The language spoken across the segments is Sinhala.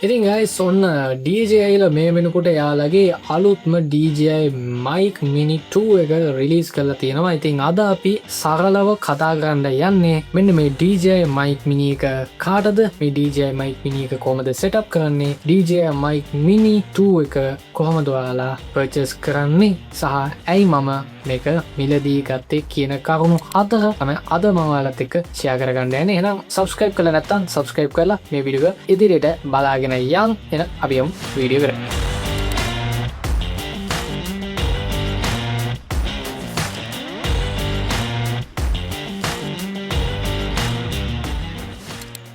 ඉතින් ගයිස් ඔන්න DJIල මේ වෙනකොට යාලගේ අලුත්ම DJI Mic Mini 2 එක රිලීස් කරලා තියෙනවා. ඉතින් අද අපි සරලව කතා කරන්න යන්නේ මෙන්න මේ DJI Mic Mini එක කාටද, මේ DJI Mic Mini එක කොහොමද සෙටප් කරන්නේ, DJI Mic Mini 2 එක කොහොමද ඔයාලා පර්චේස් කරන්නේ සහ ඇයි මම මේක මිලදී ගත්තේ කියන කරුණු 4 තමයි අද මම ඔයාලත් එක්ක ෂෙයා කරගන්න යන්නේ. එහෙනම් subscribe කරලා නැත්නම් subscribe කරලා මේ වීඩියෝ එක ඉදිරියට බලාගෙන යන්. එන අපි යමු වීඩියෝ එකට.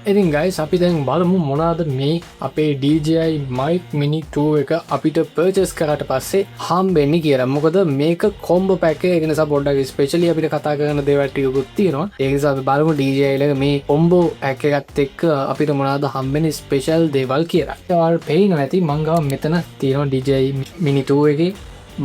ඉතින් guys අපි දැන් බලමු මොනවාද මේ අපේ DJI Mic Mini 2 එක අපිට purchase කරාට පස්සේ හම්බෙන්නේ කියලා. මොකද මේක combo pack එක. ඒ නිසා පොඩ්ඩක් specially අපිට කතා කරන දේවල් ටිකකුත් තියෙනවා. ඒ නිසා අපි බලමු DJI එක මේ combo pack එකත් එක්ක අපිට මොනවාද හම්බෙන්නේ special දේවල් කියලා. ඔයාලට පේනවා ඇති මං ගාව මෙතන තියෙනවා DJI Mini 2 එකේ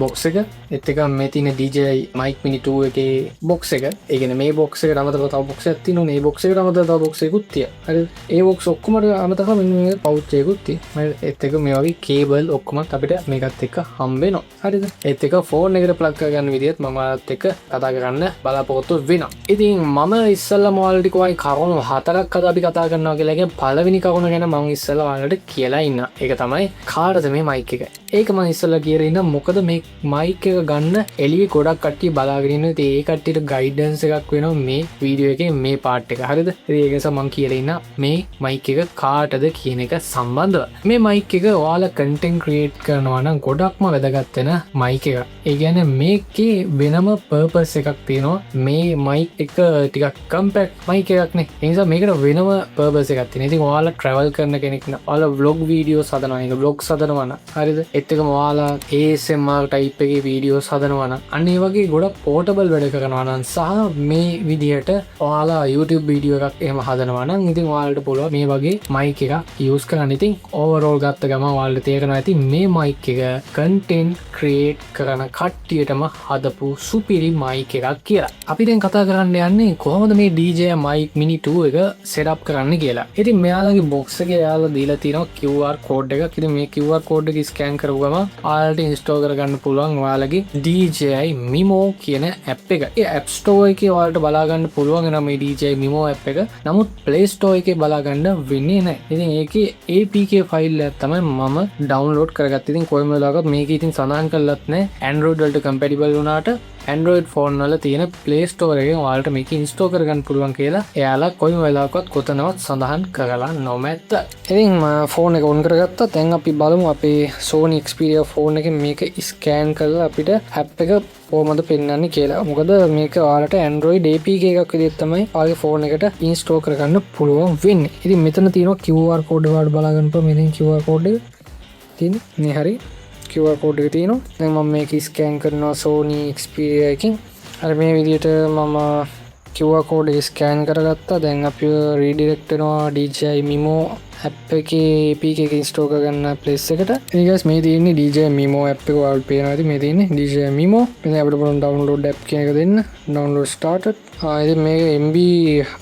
box එක. ඒත් එක මේ තියෙන DJI Mic Mini 2 එකේ box එක. ඒ කියන්නේ මේ box එකට අමතරව තව box එකක් තියෙනවා. මේ box එකට අමතරව තව box එකකුත් තියෙනවා. හරිද? ඒ box ඔක්කොම අමතරව මෙන්න මේ pouch එකකුත් තියෙනවා. ඒත් එක මේ වගේ cable ඔක්කොම අපිට මේකත් එක්ක හම්බ වෙනවා. හරිද? ඒත් එක phone එකට plug කරගන්න විදිහත් මම ඔයාලත් එක්ක කතා කරන්න බලාපොරොත්තු වෙනවා. ඉතින් මම ඉස්සෙල්ලාම ඔයාලට කොයි කරුණු 4ක් අද අපි කතා කරනවා කියලා. ඒකෙන් පළවෙනි කරුණ ගැන මම ඉස්සෙල්ලා ඔයාලට කියලා ඉන්නවා. ඒක තමයි කාටද මේ mic එක. ඒක මම ඉස්සෙල්ලා කියලා ඉන්නවා. මොකද මේ mic එක ගන්න එළිය ගොඩක් කට්ටිය බලාගෙන ඉන්නවා. ඉතින් ඒ කට්ටියට ගයිඩන්ස් එකක් වෙනවා මේ වීඩියෝ එකේ මේ පාර්ට් එක. හරිද? ඉතින් ඒක නිසා මම කියලා ඉන්නවා මේ mic එක කාටද කියන එක සම්බන්ධව. මේ mic එක ඔයාලා content create කරනවා නම් ගොඩක්ම වැදගත් වෙන mic එකක්. ඒ කියන්නේ මේකේ වෙනම purpose එකක් තියෙනවා. මේ mic එක ටිකක් compact mic එකක් නේ. ඒ නිසා මේකට වෙනම purpose එකක් තියෙනවා. ඉතින් ඔයාලා travel කරන කෙනෙක් නම් ඔයාලා vlog videos හදනවා. ඒක vlogs හදනවා නම් හරිද? ඒත් එකම ඔයාලා ASMR type එකේ videos හදනවා නම් අන්න ඒ වගේ ගොඩක් portable වැඩ කරනවා නම් සහ මේ විදිහට ඔයාලා YouTube video එකක් එහෙම හදනවා නම් ඉතින් ඔයාලට පුළුවන් මේ වගේ mic එකක් use කරන්න. ඉතින් overall ගත්ත ගමන් ඔයාලට තේරෙනවා ඇති මේ mic එක content create කරන කට්ටියටම හදපු සුපිරි mic එකක් කියලා. අපි දැන් කතා කරන්න යන්නේ කොහොමද මේ DJI Mic Mini 2 එක setup කරන්න කියලා. ඉතින් මෙයාලගේ box එකේ එයාලා දීලා තියෙනවා QR code එකක්. ඉතින් මේ QR code එක scan කරපුවම ඔයාලට install කරගන්න පුළුවන් ඔයාලගේ DJI Mimo කියන app එක. ඒ App Store එකේ ඔයාලට බලා ගන්න පුළුවන් වෙනවා මේ DJI Mimo app එක. නමුත් Play Store එකේ බලා ගන්න වෙන්නේ නැහැ. ඉතින් ඒකේ APK file එක තමයි මම download කරගත්තේ. ඉතින් කොයිම වෙලාවකත් මේක ඉතින් සඳහන් කරලත් නැහැ. Android වලට compatible වුණාට Android phone වල තියෙන Play Store එකෙන් ඔයාලට මේක install කරගන්න පුළුවන් කියලා එයාලා කොයිම වෙලාවකත් කොතනවත් සඳහන් කරලා නොමැත. ඉතින් phone එක on කරගත්තා. දැන් අපි බලමු අපේ Sony Xperia phone එකෙන් මේක scan කරලා අපිට app එක කොහොමද පෙන්වන්නේ කියලා. මොකද මේක ඔයාලට Android APK එකක් විදිහට තමයි ඔයාලගේ phone එකට install කරගන්න පුළුවන් වෙන්නේ. ඉතින් මෙතන තියෙනවා QR code එක ඔයාලට බලා ගන්න පුළුවන්. මෙතන QR code එක තියෙන්නේ. මේ හරිය QR code එක තියෙනවා. දැන් මම මේක ස්කෑන් කරනවා Sony Xperia එකකින්. හරි මේ විදිහට මම QR code එක ස්කෑන් කරගත්තා. දැන් අපි redirect වෙනවා DJI Mimo app එකේ APK එක install කරගන්න place එකට. ඉතින් guys මේ තියෙන්නේ DJI Mimo app එක ඔයාලට පේනවා ඇති. මේ තියෙන්නේ DJI Mimo. ඉතින් අපිට පුළුවන් download app කියන එක දෙන්න. download started. ඉතින් මේක MB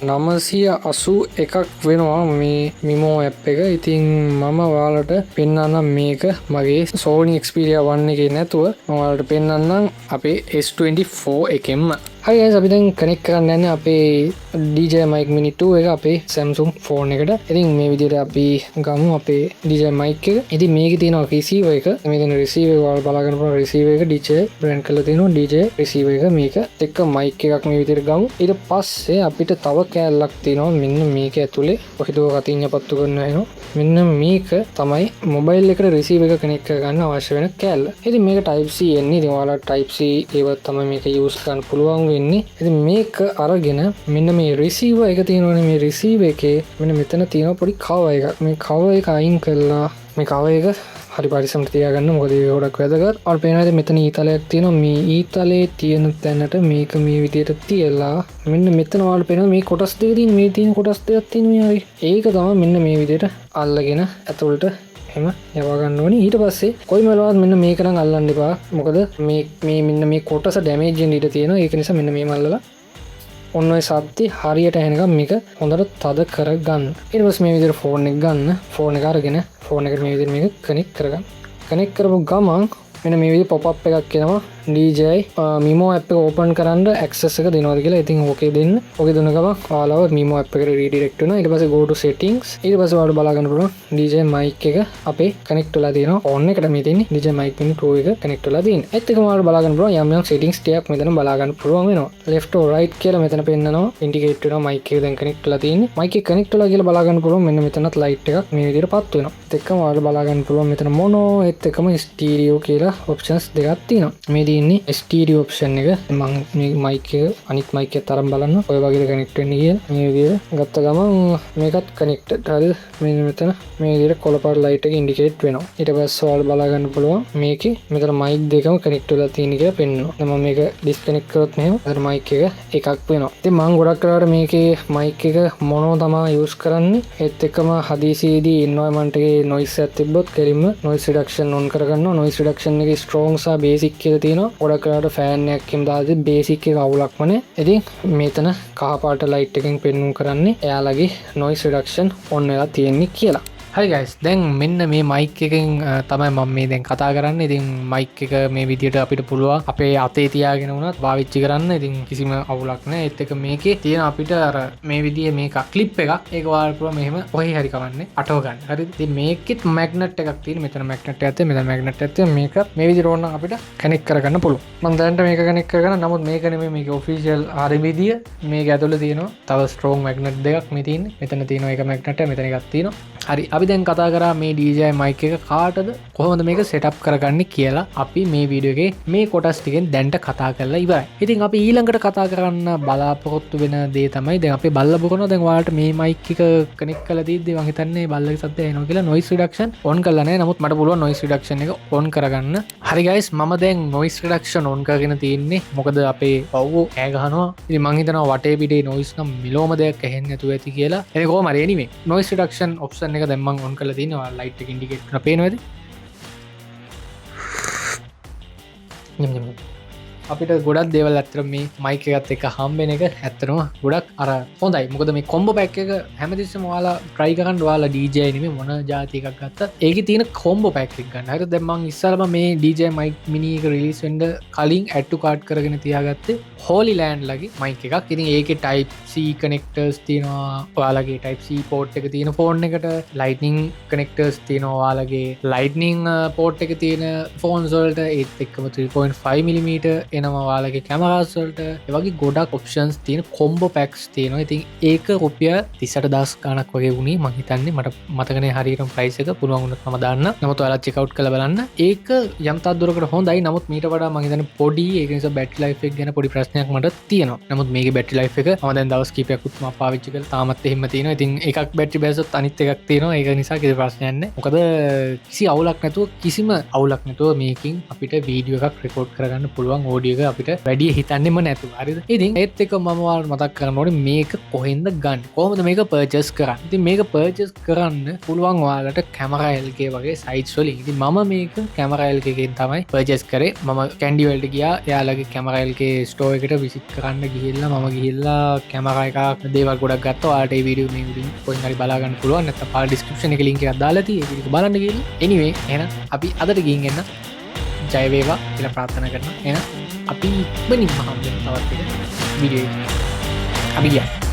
981ක් වෙනවා මේ Mimo app එක. ඉතින් මම ඔයාලට පෙන්නන්නම් මේක මගේ Sony Xperia 1 එකේ නැතුව මම ඔයාලට පෙන්නන්නම් අපේ S24 එකෙන්ම. හරි guys අපි දැන් connect කරන්න යන්නේ අපේ DJI Mic Mini 2 එක අපේ Samsung phone එකට. ඉතින් මේ විදිහට අපි ගමු අපේ DJI mic එක. ඉතින් මේකේ තියෙනවා receiver එක. මේ තියෙන receiver එක ඔයාලා බලා ගන්න පුළුවන් receiver එක DJI brand කරලා තියෙනවා DJI receiver එක. මේක එක්ක mic එකක් මේ විදිහට ගමු. ඊට පස්සේ අපිට තව කෑල්ලක් තියෙනවා මෙන්න මේක ඇතුලේ. කොහෙද කතින්ය පත්තු කරන්න වෙනවා. මෙන්න මේක තමයි mobile එකට receiver එක connect කරගන්න අවශ්‍ය වෙන කෑල්ල. ඉතින් මේක type C එන්නේ. ඉතින් ඔයාලා type C ඒවත් තමයි මේක use කරන්න පුළුවන් වෙන්නේ. ඉතින් මේක අරගෙන මෙන්න මේ receiver එක තියෙනවනේ. මේ receiver එකේ මෙන්න මෙතන තියෙන පොඩි cover එකක්. මේ cover එක අයින් කරලා මේ cover එක හරි පරිස්සමට තියාගන්න. මොකද ඒක ගොඩක් වැදගත්. ඔයාලා පේනවාද මෙතන ඊතලයක් තියෙනවා. මේ ඊතලේ තියෙන තැනට මේක මේ විදිහට තියලා මෙන්න මෙතන ඔයාලා පේනවා මේ කොටස් දෙක තියෙන මේ තියෙන කොටස් දෙකක් තියෙනවා. ඒක තමයි මෙන්න මේ විදිහට අල්ලගෙන ඇතුළට එහෙම යවා ගන්න ඕනේ. ඊට පස්සේ කොයිම වෙලාවත් මෙන්න මේක නම් අල්ලන්න එපා. මොකද මේ මෙන්න මේ කොටස ඩැමේජ් වෙන්න ඉඩ තියෙනවා. ඒක නිසා මෙන්න මේම අල්ලලා ඔන්න ඔය සත්‍ය හරියට එනකම් මේක හොඳට තද කරගන්න. ඊට පස්සේ මේ විදිහට ෆෝන් එක ගන්න. ෆෝන් එක අරගෙන ෆෝන් එකට මේ විදිහට මේක කනෙක්ට් කරගන්න. කනෙක්ට් කරපු ගමන් මෙන්න මේ විදිහට පොප් අප් එකක් එනවා. DJI Mimo app එක ඕපන් කරන්න access එක දෙනවද කියලා. ඉතින් ඕකේ දෙන්න. ඕකේ දුන්න ගමන් ඔයාලව Mimo app එකට redirect වෙනවා. ඊට පස්සේ go to settings. ඊට පස්සේ ඔයාලට බලා ගන්න පුළුවන් DJI mic එක අපේ connect වෙලා තියෙනවා. on එකට මේ තියෙන්නේ DJI mic mini 2 එක connect වෙලා තියෙන්නේ. ඒත් එකම ඔයාලට බලා ගන්න පුළුවන් යම් settings ටිකක් මෙතන බලා ගන්න පුළුවන් වෙනවා. left or right කියලා මෙතන පෙන්නනවා. indicate වෙනවා mic එක දැන් connect වෙලා තියෙන්නේ. mic එක connect වෙලා කියලා බලා ගන්න පුළුවන්. මෙන්න මෙතනත් light එකක් මේ විදිහට පත් වෙනවා. ඒත් එකම ඔයාලට බලා ගන්න පුළුවන් මෙතන mono ඒත් එකම stereo කියලා options දෙකක් තියෙනවා. මේ ඉන්නේ ස්ටීරියෝ ඔප්ෂන් එක. මම මේ මයික් එක අනිත් මයික් එකත් තරම් බලන්න ඔය වගේ කනෙක්ට් වෙන්නේ කියලා මේ විදිහට ගත්ත ගමන් මේකත් කනෙක්ටඩ්. හරිද? මෙන්න මෙතන මේ විදිහට කොළ පාට ලයිට් එක ඉන්ඩිකේට් වෙනවා. ඊට පස්සේ ඔයාලා බලා ගන්න පුළුවන් මේකේ මෙතන මයික් දෙකම කනෙක්ට් වෙලා තියෙන කියලා පෙන්වනවා. දැන් මම මේක ඩිස්කනෙක්ට් කරොත් මෙහෙම අර මයික් එක එකක් වෙනවා. ඉතින් මම ගොඩක් කරාට මේකේ මයික් එක මොනෝ තමයි යූස් කරන්නේ. ඒත් එක්කම හදිසියේදී එන්වයරන්මන්ට් එකේ නොයිස් එකක් තිබ්බොත් කෙලින්ම නොයිස් රිඩක්ෂන් ඔන් කරගන්නවා. නොයිස් රිඩක්ෂන් එකේ ස්ට්‍රෝං සහ බේසික් කියලා තියෙනවා. ගොඩක් කරාට ෆෑන් එකක් එම් දාලා බේසික් එක අවුලක්ම නැහැ. ඉතින් මෙතන කහ පාට ලයිට් එකෙන් පෙන්වුම් කරන්නේ එයාලගේ නොයිස් රිඩක්ෂන් ඔන් වෙලා තියෙන්නේ කියලා. හරි guys, දැන් මෙන්න මේ මයික් එකෙන් තමයි මම මේ දැන් කතා කරන්නේ. ඉතින් මයික් එක මේ විදිහට අපිට පුළුවන් අපේ අතේ තියාගෙන වුණත් පාවිච්චි කරන්න. ඉතින් කිසිම අවුලක් නැහැ. ඒත් එක මේකේ තියෙන අපිට අර මේ විදිහේ මේක ක්ලිප් එකක්. ඒක ඔයාලට පුළුවන් මෙහෙම කොහේ හරි කවන්නේ අටව ගන්න. හරිද? ඉතින් මේකෙත් මැග්නට් එකක් තියෙන. මෙතන මැග්නට් එකක් තියෙන. මෙතන මැග්නට් එකක් තියෙන. මේක මේ විදිහට ඕන නම් අපිට කනෙක්ට් කරගන්න පුළුවන්. මම දැනට මේක කනෙක්ට් කරගන්න. නමුත් මේක නෙමෙයි මේක ඔෆිෂියල් හරි විදිය. මේක ඇතුළේ තියෙනවා තව ස්ට්‍රෝං මැග්නට් දෙකක් මේ තියෙන්නේ. මෙතන තියෙනවා එක මැග්නට් එක, මෙතන එකක් තියෙනවා. හරි, අපි දැන් කතා කරා මේ DJI mic එක කාටද කොහොමද මේක setup කරගන්නේ කියලා. අපි මේ වීඩියෝ එකේ මේ කොටස් ටිකෙන් දැන්ට කතා කරලා ඉවරයි. ඉතින් අපි ඊළඟට කතා කරන්න බලාපොරොත්තු වෙන දේ තමයි දැන් අපි බල්ලා බලනවා. දැන් ඔයාලට මේ mic එක connect කරලා තියෙද්දි මම හිතන්නේ බල්ලගේ සද්ද එනවා කියලා noise reduction on කරලා නැහැ. නමුත් මට පුළුවන් noise reduction එක on කරගන්න. හරි guys, මම දැන් noise reduction on කරගෙන තියෙන්නේ. මොකද අපේ පව්වෝ ඈ ගහනවා. ඉතින් මම හිතනවා වටේ පිටේ noise නම් මිලෝම දෙයක් ඇහෙන්නේ නැතුව ඇති කියලා. ඒක කොහොම හරි anyway noise reduction option එක දැන් මම on කරලා තියෙනවා. ලයිට් එක ඉන්ඩිකේට් කරලා පේනවද? අපිට ගොඩක් දේවල් ඇත්තට මේ මයික් එකත් එක්ක හම්බෙන එක ඇත්තටම ගොඩක් අර හොඳයි. මොකද මේ කොම්බෝ පැක් එක හැමතිස්සෙම ඔයාලා try කරන්න. ඔයාලා DJI නෙමෙයි මොන જાති එකක් ගත්තත් ඒකේ තියෙන කොම්බෝ පැක් එක ගන්න. හරිද? දැන් මම ඉස්සරම මේ DJI mic mini එක රිලීස් වෙන්න කලින් add to cart කරගෙන තියාගත්තේ Holy Land ලගේ mic එකක්. ඉතින් ඒකේ type C connectors තියෙනවා. ඔයාලගේ type C port එක තියෙන ෆෝන් එකට lightning connectors තියෙනවා. ඔයාලගේ lightning port එක තියෙන phones වලට ඒත් එක්කම 3.5mm එනවා. ඔයාලගේ කැමරාස් වලට ඒ වගේ ගොඩක් ඔප්ෂන්ස් තියෙන කොම්බෝ පැක්ස් තියෙනවා. ඉතින් ඒක රුපියල් 38000 ගණක් වගේ වුණේ මම හිතන්නේ. මට මතක නැහැ හරියටම ප්‍රයිස් එක. පුළුවන් වුණොත් මම දාන්න. නමුත් ඔයාලා චෙක් අවුට් කරලා බලන්න. ඒක යම් තාක් දුරකට හොඳයි. නමුත් මීට වඩා මම හිතන්නේ පොඩි ඒක නිසා බැටරි ලයිෆ් එක ගැන පොඩි ප්‍රශ්නයක් මට තියෙනවා. නමුත් මේකේ බැටරි ලයිෆ් එක මම දැන් දවස් කිහිපයක් උත් මම පාවිච්චි කරලා තාමත් එහෙම තියෙනවා. ඉතින් එකක් බැටරි බැස්සොත් අනිත් එකක් තියෙනවා. ඒක නිසා කිසි ප්‍රශ්නයක් නැහැ. මොකද කිසි අවුලක් නැතුව කිසිම අවුලක් නැතුව මේකෙන් අපිට වීඩියෝ එකක් රෙකෝඩ් කරගන්න පුළුවන්. ඔඩියෝ එක අපිට වැඩි හිතන්නෙම නැතුව. හරිද? ඉතින් ඒත් එක මම ඔයාලට මතක් කරන්න ඕනේ මේක කොහෙන්ද ගන්න? කොහොමද මේක පර්චේස් කරන්නේ? ඉතින් මේක පර්චේස් කරන්න පුළුවන් ඔයාලට කැමරා LK වගේ සයිට්ස් වලින්. ඉතින් මම මේක කැමරා LK එකෙන් තමයි පර්චේස් කරේ. මම කැන්ඩි වලට ගියා. එයාලගේ කැමරා LK ස්ටෝර් එකට විසිට් කරන්න ගිහිල්ලා මම ගිහිල්ලා කැමරා එකක් දේවල් ගොඩක් ගත්තා. ඔයාලට මේ වීඩියෝ මේ විදිහින් කොහෙන් හරි බලා ගන්න පුළුවන්. නැත්නම් පාඩ ඩිස්ක්‍රිප්ෂන් එකේ link එකක් දාලා තියෙයි. ඒක බලන්න ගිහින්. anyway එහෙනම් අපි අදට ගිහින් එන්න. ජය වේවා කියලා ප්‍රාර්ථනා කරනවා. එහෙනම් අපි ඉක්මනින්ම හම්බෙමු තවත් එක වීඩියෝ එකකින්. අපි ගියා.